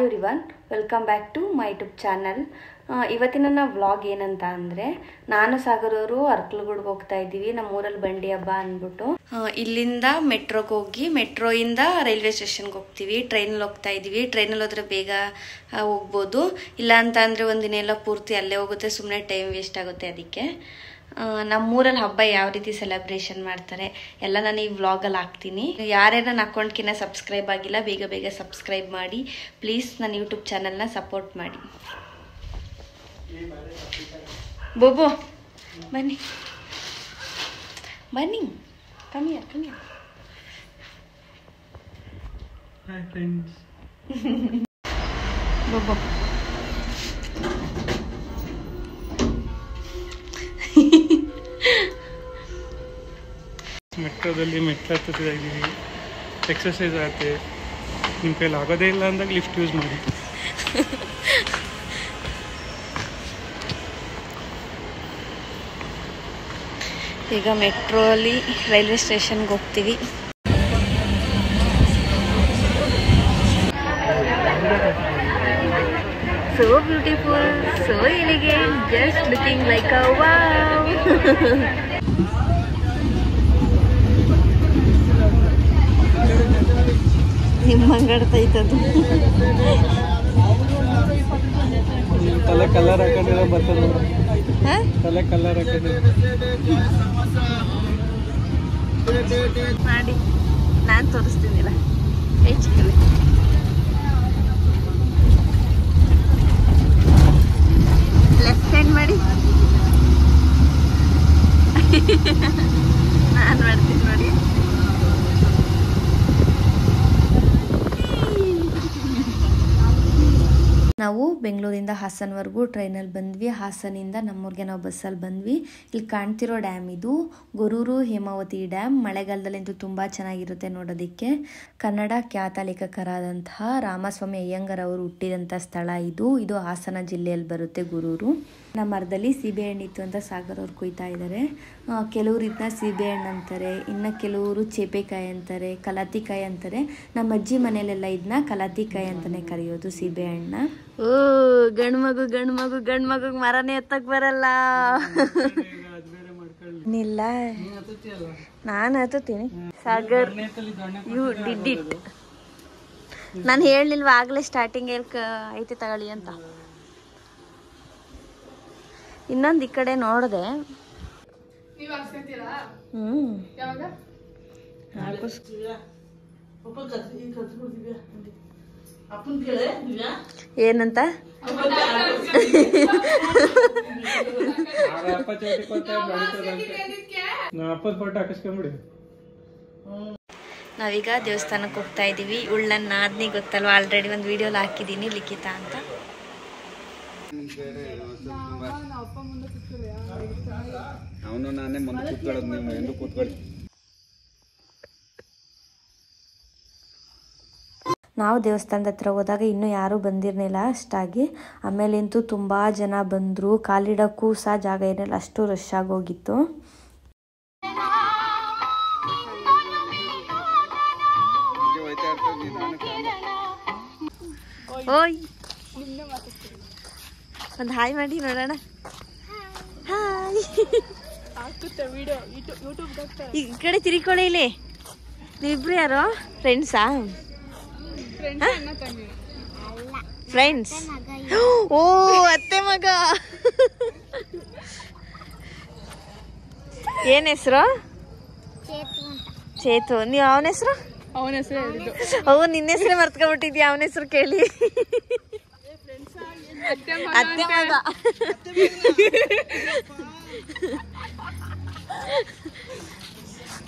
Hi everyone, welcome back to my YouTube channel. ಇವತ್ತಿನ ನನ್ನ vlog ಏನಂತ ಅಂದರೆ, ನಾನು ಸಾಗರ್ ಅವರು ಅರ್ಕಲಗೂಡ್ಗೆ ಹೋಗ್ತಾ ಇದ್ದೀವಿ. ನಮ್ಮ ಊರಲ್ಲಿ ಬಂಡಿ ಹಬ್ಬ ಅಂದ್ಬಿಟ್ಟು ಇಲ್ಲಿಂದ ಮೆಟ್ರೋಗೆ ಹೋಗಿ ಮೆಟ್ರೋಯಿಂದ ರೈಲ್ವೆ ಸ್ಟೇಷನ್ಗೆ ಹೋಗ್ತೀವಿ. ಟ್ರೈನಲ್ಲಿ ಹೋಗ್ತಾ ಇದ್ದೀವಿ. ಟ್ರೈನಲ್ಲಿ ಹೋದ್ರೆ ಬೇಗ ಹೋಗ್ಬೋದು, ಇಲ್ಲ ಅಂತ ಅಂದರೆ ಒಂದಿನ ಎಲ್ಲ ಪೂರ್ತಿ ಅಲ್ಲೇ ಹೋಗುತ್ತೆ, ಸುಮ್ಮನೆ ಟೈಮ್ ವೇಸ್ಟ್ ಆಗುತ್ತೆ. ಅದಕ್ಕೆ ನಮ್ಮೂರಲ್ಲಿ ಹಬ್ಬ ಯಾವ ರೀತಿ ಸೆಲೆಬ್ರೇಷನ್ ಮಾಡ್ತಾರೆ ಎಲ್ಲ ನಾನು ಈ ವ್ಲಾಗಲ್ಲಿ ಹಾಕ್ತೀನಿ. ಯಾರ್ಯಾರು ನನ್ನ ಅಕೌಂಟ್ಗಿನ್ನ ಸಬ್ಸ್ಕ್ರೈಬ್ ಆಗಿಲ್ಲ, ಬೇಗ ಬೇಗ ಸಬ್ಸ್ಕ್ರೈಬ್ ಮಾಡಿ ಪ್ಲೀಸ್. ನನ್ನ ಯೂಟ್ಯೂಬ್ ಚಾನಲ್ನ ಸಪೋರ್ಟ್ ಮಾಡಿ. ಬೋಬೋ ಬನ್ನಿ ಬನ್ನಿ, ಕಮ್ಮಿ ಕಮ್ಮಿ. Hi friends. ಬೋಬೋ ಮೆಟ್ರೋದಲ್ಲಿ ಮೆಟ್ಲು ಹತ್ತುತ್ತಾ ಇದ್ದೀವಿ. ಎಕ್ಸಸೈಸ್ ಆಗುತ್ತೆ. ನಿಮ್ಮ ಕೈಲಿ ಆಗೋದೇ ಇಲ್ಲ ಅಂದಾಗ ಲಿಫ್ಟ್ ಯೂಸ್ ಮಾಡಿ. ಈಗ ಮೆಟ್ರೋ ಅಲ್ಲಿ ರೈಲ್ವೆ ಸ್ಟೇಷನ್ಗೆ ಹೋಗ್ತೀವಿ. So beautiful, so elegant, just looking like a wow. ನಿಮ್ಮಂಗಡ್ತೈತದು. ತಲೆ ಕಲರ್ ಹಾಕೊಂಡಿರೋ ಬರ್ತದೆ, ತಲೆ ಕಲರ್ ಹಾಕೊಂಡಿರೋ ಮಾಡಿ ನಾನು ತೋರಿಸ್ತೀನಿಲ್ಲ. ಚಿಕ್ಕಲ್ಲಿ ಲೆಫ್ಟ್ ಹ್ಯಾಂಡ್ ಮಾಡಿ ನಾನು ಮಾಡ್ತೀನಿ ನೋಡಿ. ನಾವು ಬೆಂಗಳೂರಿಂದ ಹಾಸನವರೆಗೂ ಟ್ರೈನಲ್ಲಿ ಬಂದ್ವಿ. ಹಾಸನಿಂದ ನಮ್ಮೂರಿಗೆ ನಾವು ಬಸ್ಸಲ್ಲಿ ಬಂದ್ವಿ. ಇಲ್ಲಿ ಕಾಣ್ತಿರೋ ಡ್ಯಾಮ್ ಇದು ಗೊರೂರು ಹೇಮಾವತಿ ಡ್ಯಾಮ್. ಮಳೆಗಾಲದಲ್ಲಂತೂ ತುಂಬ ಚೆನ್ನಾಗಿರುತ್ತೆ ನೋಡೋದಕ್ಕೆ. ಕನ್ನಡ ಖ್ಯಾತ ಲೇಖಕರಾದಂತಹ ರಾಮಸ್ವಾಮಿ ಅಯ್ಯಂಗಾರ್ ಅವರು ಹುಟ್ಟಿದಂಥ ಸ್ಥಳ ಇದು. ಇದು ಹಾಸನ ಜಿಲ್ಲೆಯಲ್ಲಿ ಬರುತ್ತೆ ಗೊರೂರು. ನಮ್ಮ ಮರದಲ್ಲಿ ಸೀಬೆಹಣ್ಣು ಇತ್ತು ಅಂತ ಸಾಗರ್ ಅವ್ರು ಕೊಯ್ತಾ ಇದ್ದಾರೆ. ಕೆಲವರು ಇದನ್ನ ಸೀಬೆಹಣ್ಣು ಅಂತಾರೆ, ಇನ್ನು ಕೆಲವರು ಚೇಪೆಕಾಯಿ ಅಂತಾರೆ, ಕಲಾತಿಕಾಯಿ ಅಂತಾರೆ. ನಮ್ಮ ಅಜ್ಜಿ ಮನೆಯಲ್ಲೆಲ್ಲ ಇದನ್ನ ಕಲಾತಿಕಾಯಿ ಅಂತಲೇ ಕರೆಯೋದು ಸೀಬೆಹಣ್ಣ. ಓ ಗಂಡು ಮಗು ಗಂಡು ಮಗು ಗಂಡು ಮಗುಗೆ ಮರನೇ ಎತ್ತಕ್ಕೆ ಬರಲ್ಲ. ಇಲ್ಲ ನಾನು ಹತ್ತೀನಿ. Sagar you did it. ನಾನು ಹೇಳಲಿಲ್ವಾ ಆಗಲೇ ಸ್ಟಾರ್ಟಿಂಗ್ ಐತೆ ತಗೊಳ್ಳಿ ಅಂತ. ಇನ್ನೊಂದು ಈ ಕಡೆ ನೋಡಿದೆ. ಏನಂತ ನಾವೀಗ ದೇವಸ್ಥಾನಕ್ಕೆ ಹೋಗ್ತಾ ಇದೀವಿ. ಉಳ್ಳನ್ ನಾದ್ನಿ ಗೊತ್ತಲ್ವಾ, ಆಲ್ರೆಡಿ ಒಂದು ವಿಡಿಯೋಲಿ ಹಾಕಿದ್ದೀನಿ, ಲಿಖಿತ ಅಂತ. ಅವನು ನಾನೇ ಮುಂದೆ ಕೂತ್ಕೊಳ್ಳೋದು, ನೀವು ಎಂದು ಕೂತ್ಕೊಳ್ಳಿ. ನಾವು ದೇವಸ್ಥಾನದ ಹತ್ರ ಹೋದಾಗ ಇನ್ನೂ ಯಾರೂ ಬಂದಿರಲಿಲ್ಲ ಅಷ್ಟಾಗಿ. ಆಮೇಲಂತೂ ತುಂಬ ಜನ ಬಂದರು. ಕಾಲಿಡೋಕ್ಕೂ ಸಹ ಜಾಗ ಇರಲಿಲ್ಲ, ಅಷ್ಟು ರಶ್ ಆಗೋಗಿತ್ತು. ಓಯ್ ಒಂದು ಹಾಯ್ ಮಾಡಿ ನೋಡೋಣ. ಹಾಯ್. ಈ ಕಡೆ ತಿರ್ಕೊಳ್ಳಿ. ಇಲ್ಲಿ ನೀವಿಬ್ರು ಯಾರು ಫ್ರೆಂಡ್ಸಾ? ಫ್ರೆಂಡ್ಸ್. ಓ ಅತ್ತೆ ಮಗ. ಏನ್ ಹೆಸರು? ಚೇತು. ನೀವು ಅವನ ಹೆಸರು? ಅವನ ಹೆಸರು ಅವು ನಿನ್ನ ಹೆಸರೇ ಮರ್ತ್ಕೊಂಡ್ಬಿಟ್ಟಿದ್ಯಾ. ಅವನ ಹೆಸರು ಕೇಳಿ. ಅತ್ತೆ ಮಗ.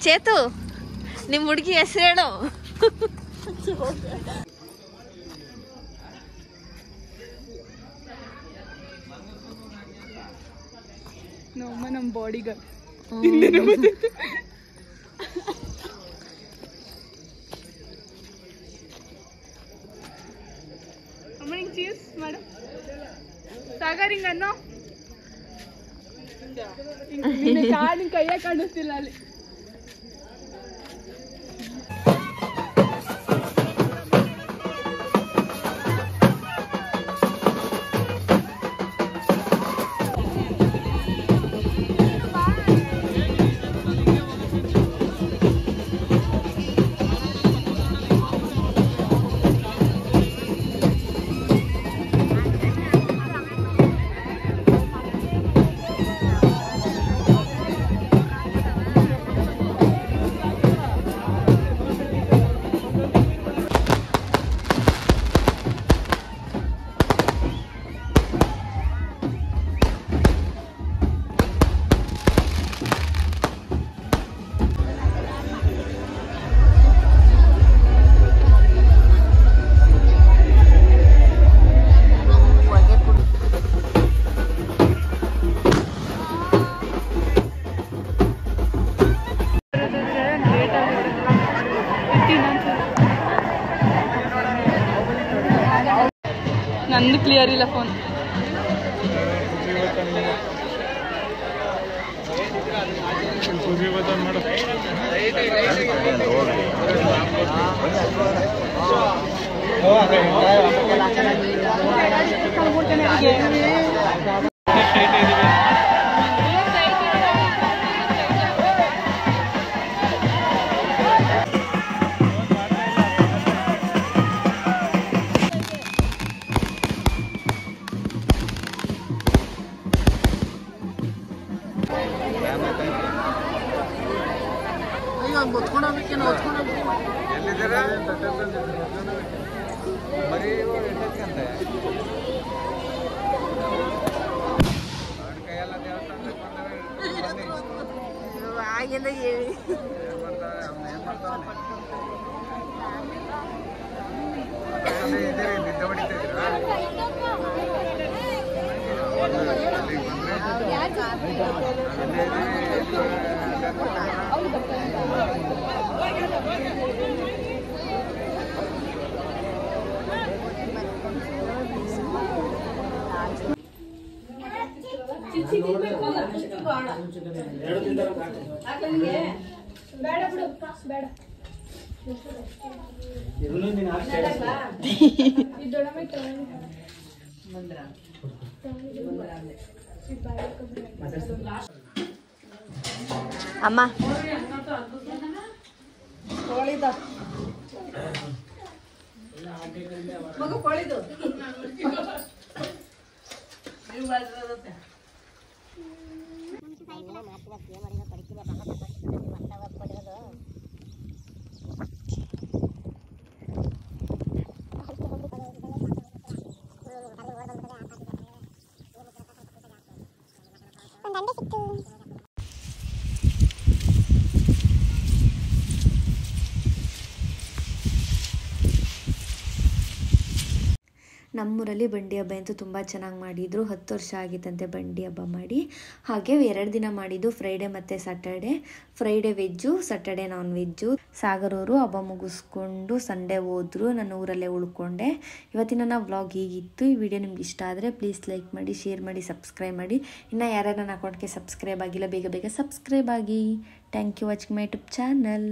ಚೇತು ನಿಮ್ ಹುಡುಗಿ ಹೆಸರು ಹೇಳು. ನಮ್ಮ ಬಾಡಿಗಾರ್ಡ್. ಅಮ್ಮನಿಗೆ ಚೀಸ್ ಮಾಡು. ಸಾಗರ್ ಹಿಂಗನ್ನೋ. ಕಾಲಿನ ಕೈಯಾಗ ಕಾಣಿಸ್ತಿಲ್ಲ ಅಲ್ಲಿ. ಸರಿಲ್ಲ ಫೋನ್. ಅಮ್ಮ ನಮ್ಮೂರಲ್ಲಿ ಬಂಡಿ ಹಬ್ಬ ಅಂತೂ ತುಂಬ ಚೆನ್ನಾಗಿ ಮಾಡಿದರು. 10 ವರ್ಷ ಆಗಿತ್ತಂತೆ ಬಂಡಿ ಹಬ್ಬ ಮಾಡಿ. ಹಾಗೆ 2 ದಿನ ಮಾಡಿದ್ದು, ಫ್ರೈಡೇ ಮತ್ತು Saturday. Friday veg, Saturday non veg. ಸಾಗರವರು ಹಬ್ಬ ಮುಗಿಸ್ಕೊಂಡು ಸಂಡೇ ಹೋದ್ರು, ನಾನು ಊರಲ್ಲೇ ಉಳ್ಕೊಂಡೆ. ಇವತ್ತಿನ ನನ್ನ ವ್ಲಾಗ್ ಹೀಗಿತ್ತು. ಈ ವಿಡಿಯೋ ನಿಮ್ಗೆ ಇಷ್ಟ ಆದರೆ ಪ್ಲೀಸ್ ಲೈಕ್ ಮಾಡಿ, ಶೇರ್ ಮಾಡಿ, ಸಬ್ಸ್ಕ್ರೈಬ್ ಮಾಡಿ. ಇನ್ನು ಯಾರ್ಯಾರು ನನ್ನ ಅಕೌಂಟ್ಗೆ ಸಬ್ಸ್ಕ್ರೈಬ್ ಆಗಿಲ್ಲ ಬೇಗ ಬೇಗ ಸಬ್ಸ್ಕ್ರೈಬ್ ಆಗಿ. Thank you watching my YouTube channel.